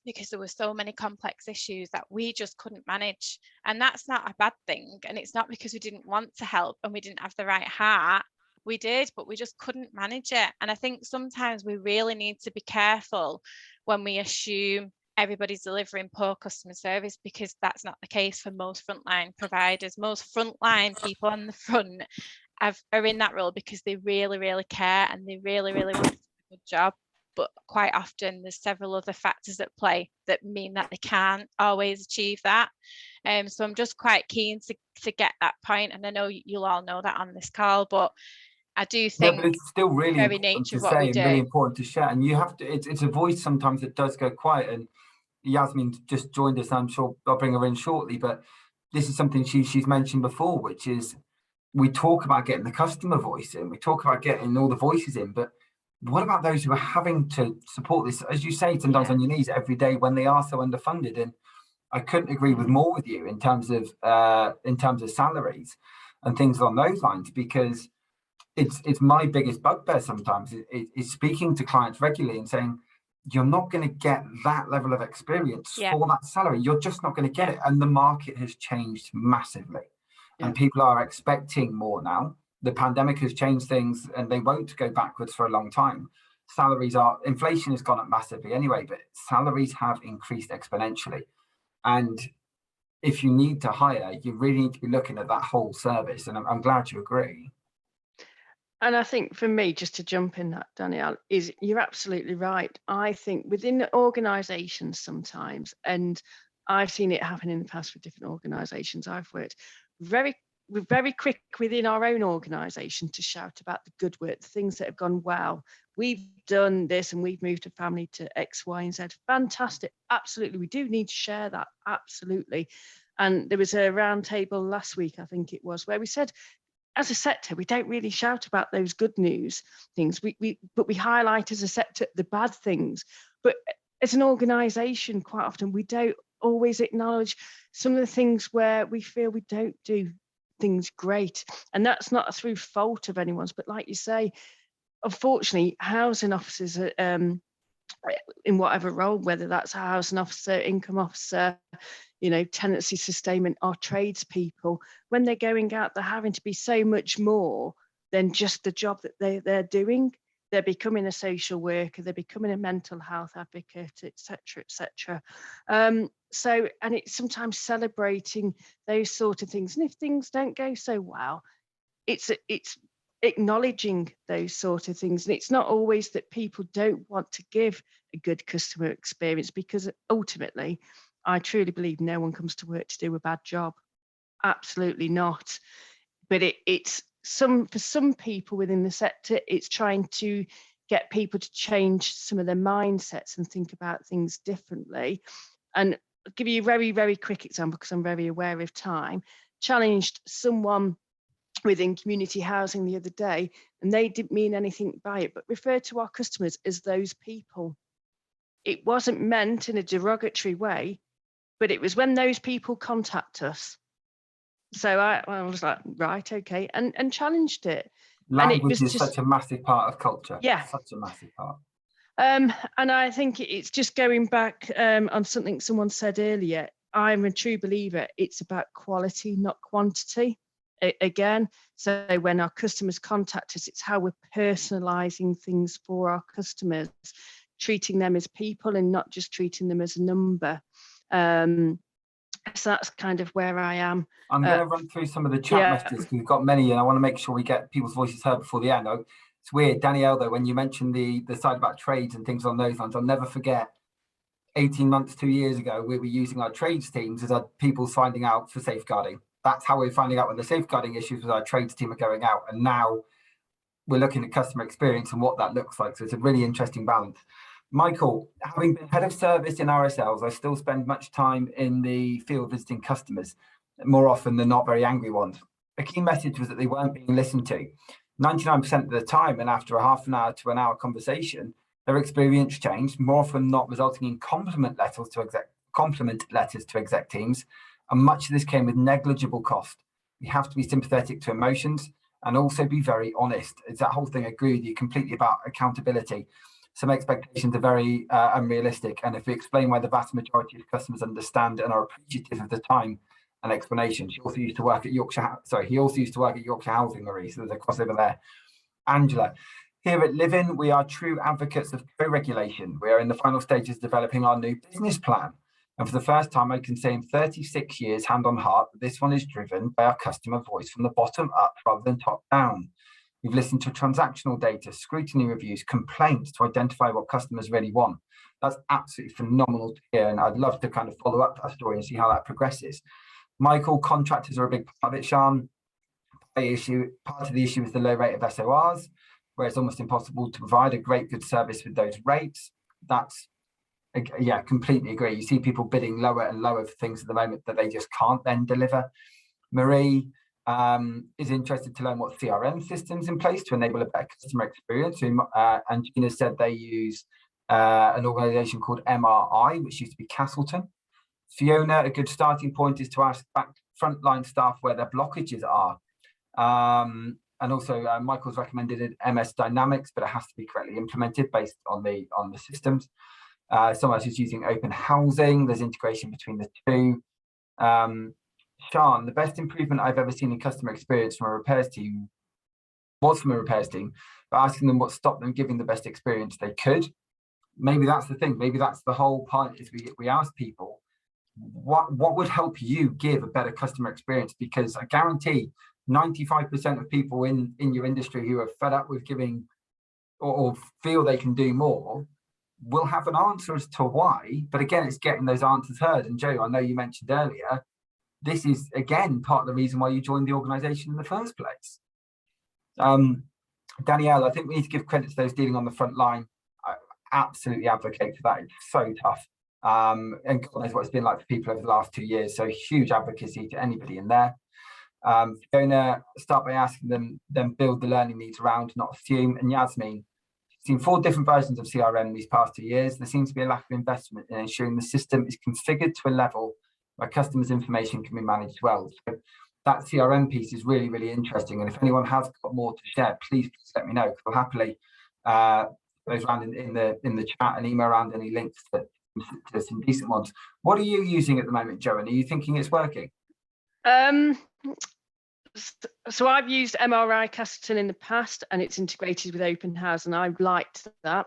because there were so many complex issues that we just couldn't manage. And that's not a bad thing. And it's not because we didn't want to help and we didn't have the right heart. We did, but we just couldn't manage it. And I think sometimes we really need to be careful when we assume everybody's delivering poor customer service, because that's not the case for most frontline providers. Most frontline people on the front are in that role because they really, really care and they really, really want to do a good job. But quite often there's several other factors at play that mean that they can't always achieve that. So I'm just quite keen to get that point. And I know you'll all know that on this call, but I do think but it's still really very important nature to of what say we and do. really important to share. And you have to, it's a voice sometimes that does go quiet. And Yasmin just joined us, I'm sure I'll bring her in shortly, but this is something she's mentioned before, which is we talk about getting the customer voice in, we talk about getting all the voices in, but what about those who are having to support this, as you say, sometimes on your knees every day when they are so underfunded? And I couldn't agree more with you in terms of salaries and things along those lines, because it's my biggest bugbear sometimes is speaking to clients regularly and saying, you're not going to get that level of experience for that salary. You're just not going to get it. And the market has changed massively and people are expecting more now. The pandemic has changed things and they won't go backwards for a long time. Inflation has gone up massively anyway, but salaries have increased exponentially. And if you need to hire, you really need to be looking at that whole service. And I'm glad you agree. And I think for me, just to jump in that, Danielle, is you're absolutely right. I think within organisations sometimes, and I've seen it happen in the past with different organisations I've worked, we're very quick within our own organisation to shout about the good work, the things that have gone well. We've done this and we've moved a family to X, Y, and Z. Fantastic. Absolutely. We do need to share that. Absolutely. And there was a round table last week, I think it was, where we said, as a sector, we don't really shout about those good news things. But we highlight as a sector the bad things. But as an organisation, quite often we don't always acknowledge some of the things where we feel we don't do things great. And that's not through fault of anyone's, but like you say, unfortunately, housing officers are, in whatever role, whether that's a housing officer, income officer, tenancy sustainment, or tradespeople, when they're going out, they're having to be so much more than just the job that they're doing. They're becoming a social worker, they're becoming a mental health advocate, etc., etc. So, and it's sometimes celebrating those sort of things. And if things don't go so well, it's acknowledging those sort of things. And it's not always that people don't want to give a good customer experience, because ultimately, I truly believe no one comes to work to do a bad job. Absolutely not. But it's for some people within the sector, it's trying to get people to change some of their mindsets and think about things differently. And I'll give you a very, very quick example, because I'm very aware of time. Challenged someone within community housing the other day, and they didn't mean anything by it, but referred to our customers as those people. It wasn't meant in a derogatory way, but it was when those people contact us. So I was like, right, okay, and challenged it. Language is such a massive part of culture. Yeah, such a massive part. And I think it's just going back on something someone said earlier. I'm a true believer. It's about quality, not quantity. Again, so when our customers contact us, it's how we're personalizing things for our customers, treating them as people and not just treating them as a number. So that's kind of where I am. I'm going to run through some of the chat messages, because we've got many, and I want to make sure we get people's voices heard before the end. It's weird, Danielle, though, when you mentioned the side about trades and things on those lines, I'll never forget 18 months, 2 years ago, we were using our trades teams as our people finding out for safeguarding. That's how we're finding out when the safeguarding issues with our trades team are going out. And now we're looking at customer experience and what that looks like. So it's a really interesting balance. Michael, having been head of service in RSLs, I still spend much time in the field visiting customers, more often than not very angry ones. A key message was that they weren't being listened to. 99% of the time, and after a half an hour to an hour conversation, their experience changed, more often than not resulting in compliment letters to exec teams. And much of this came with negligible cost. We have to be sympathetic to emotions and also be very honest. It's that whole thing, I agree with you completely about accountability. Some expectations are very unrealistic. And if we explain why the vast majority of customers understand and are appreciative of the time and explanation. He also used to work at Yorkshire Housing, Marie, so there's a crossover there. Angela, here at Livin, we are true advocates of co-regulation. We are in the final stages of developing our new business plan. And for the first time, I can say in 36 years, hand on heart, that this one is driven by our customer voice from the bottom up rather than top down. We've listened to transactional data, scrutiny reviews, complaints to identify what customers really want. That's absolutely phenomenal to hear. And I'd love to kind of follow up that story and see how that progresses. Michael, contractors are a big part of it, Sean. Part of the issue is the low rate of SORs, where it's almost impossible to provide a great, good service with those rates. That's, yeah, completely agree. You see people bidding lower and lower for things at the moment that they just can't then deliver. Marie is interested to learn what CRM systems in place to enable a better customer experience. And Gina said they use an organisation called MRI, which used to be Castleton. Fiona, a good starting point is to ask back frontline staff where their blockages are. And also Michael's recommended MS Dynamics, but it has to be correctly implemented based on the systems. Someone else is using open housing. There's integration between the two. Sean, the best improvement I've ever seen in customer experience from a repairs team was from a repairs team, but asking them what stopped them giving the best experience they could. Maybe that's the thing. Maybe that's the whole point, is we ask people, what would help you give a better customer experience? Because I guarantee 95% of people in your industry who are fed up with giving or feel they can do more will have an answer as to why. But again, it's getting those answers heard. And Jo, I know you mentioned earlier, this is again part of the reason why you joined the organisation in the first place. Danielle, I think we need to give credit to those dealing on the front line. I absolutely advocate for that. It's so tough. And God knows what it's been like for people over the last 2 years. So huge advocacy to anybody in there. Fiona, start by asking them, then build the learning needs around, not assume. And Yasmin, seen 4 different versions of CRM these past 2 years. There seems to be a lack of investment in ensuring the system is configured to a level where customers' information can be managed well. So that CRM piece is really, really interesting. And if anyone has got more to share, please let me know, because I'll happily those around in the chat and email around any links to some decent ones. What are you using at the moment, Jo? And are you thinking it's working? So I've used MRI Castleton in the past, and it's integrated with Open House, and I've liked that.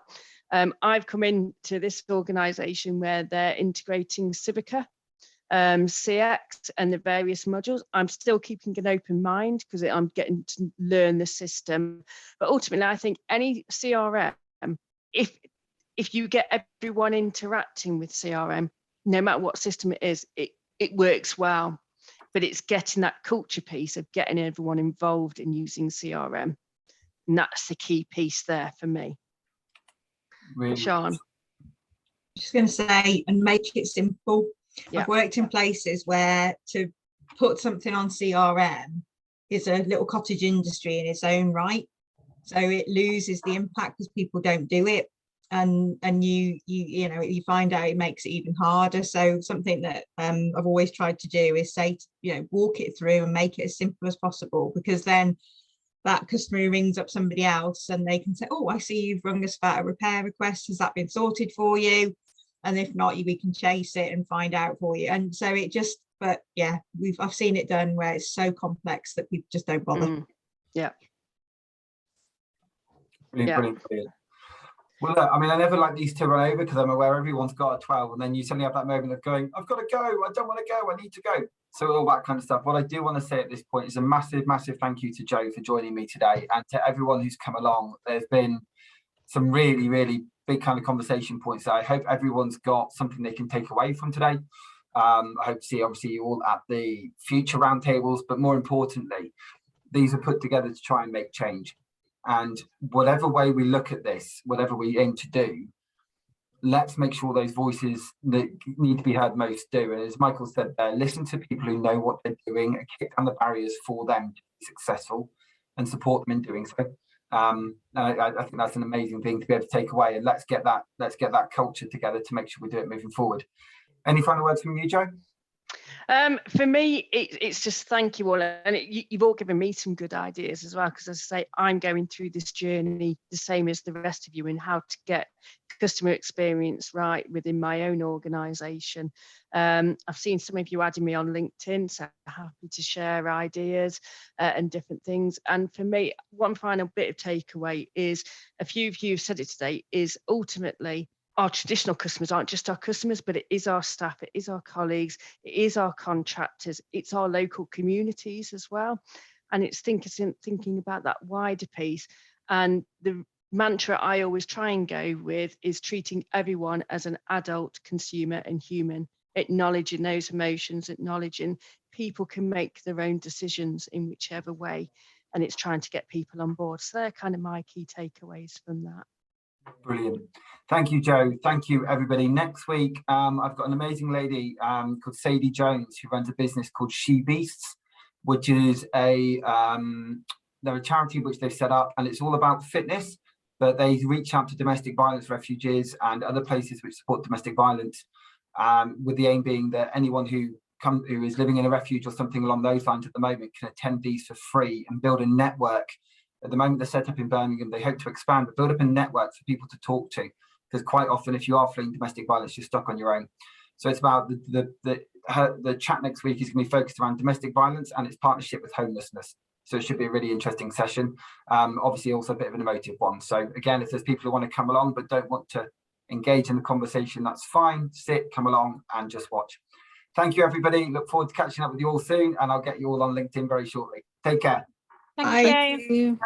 I've come into this organisation where they're integrating Civica, CX and the various modules. I'm still keeping an open mind because I'm getting to learn the system. But ultimately, I think any CRM, if you get everyone interacting with CRM, no matter what system it is, it works well. But it's getting that culture piece of getting everyone involved in using CRM. And that's the key piece there for me. Really? Sean? Just going to say, and make it simple. Yeah. I've worked in places where to put something on CRM is a little cottage industry in its own right. So it loses the impact because people don't do it. And you know, you find out it makes it even harder. So something that I've always tried to do is say, you know, walk it through and make it as simple as possible, because then that customer who rings up somebody else and they can say, oh, I see you've rung us about a repair request. Has that been sorted for you? And if not, we can chase it and find out for you. And so it just, but yeah, I've seen it done where it's so complex that people just don't bother. Yeah. Brilliant. Well, look, I mean, I never like these to run over because I'm aware everyone's got a 12, and then you suddenly have that moment of going, I've got to go, I don't want to go, I need to go. So all that kind of stuff. What I do want to say at this point is a massive, massive thank you to Jo for joining me today, and to everyone who's come along. There's been some really, really big kind of conversation points that I hope everyone's got something they can take away from today. I hope to see, obviously, you all at the future roundtables, but more importantly, these are put together to try and make change. And whatever way we look at this, whatever we aim to do, let's make sure those voices that need to be heard most do. And as Michael said there, listen to people who know what they're doing and kick down the barriers for them to be successful and support them in doing so. I think that's an amazing thing to be able to take away. And let's get that culture together to make sure we do it moving forward. Any final words from you, Jo? For me, it's just thank you all, and you've all given me some good ideas as well, because as I say, I'm going through this journey the same as the rest of you in how to get customer experience right within my own organisation. I've seen some of you adding me on LinkedIn, so happy to share ideas and different things. And for me, one final bit of takeaway is, a few of you have said it today, is ultimately our traditional customers aren't just our customers, but it is our staff, it is our colleagues, it is our contractors, it's our local communities as well. And it's thinking about that wider piece. And the mantra I always try and go with is treating everyone as an adult consumer and human, acknowledging those emotions, acknowledging people can make their own decisions in whichever way. And it's trying to get people on board. So they're kind of my key takeaways from that. Brilliant. Thank you, Jo. Thank you, everybody. Next week, I've got an amazing lady called Sadie Jones, who runs a business called She Beasts, which is they're a charity which they've set up, and it's all about fitness, but they reach out to domestic violence refugees and other places which support domestic violence, with the aim being that anyone who is living in a refuge or something along those lines at the moment can attend these for free and build a network. At the moment, they're set up in Birmingham. They hope to expand, but build up a network for people to talk to, because quite often, if you are fleeing domestic violence, you're stuck on your own. So it's about the chat next week is going to be focused around domestic violence and its partnership with homelessness. So it should be a really interesting session. Obviously, also a bit of an emotive one. So again, if there's people who want to come along but don't want to engage in the conversation, that's fine. Sit, come along, and just watch. Thank you, everybody. Look forward to catching up with you all soon, and I'll get you all on LinkedIn very shortly. Take care. Thank you.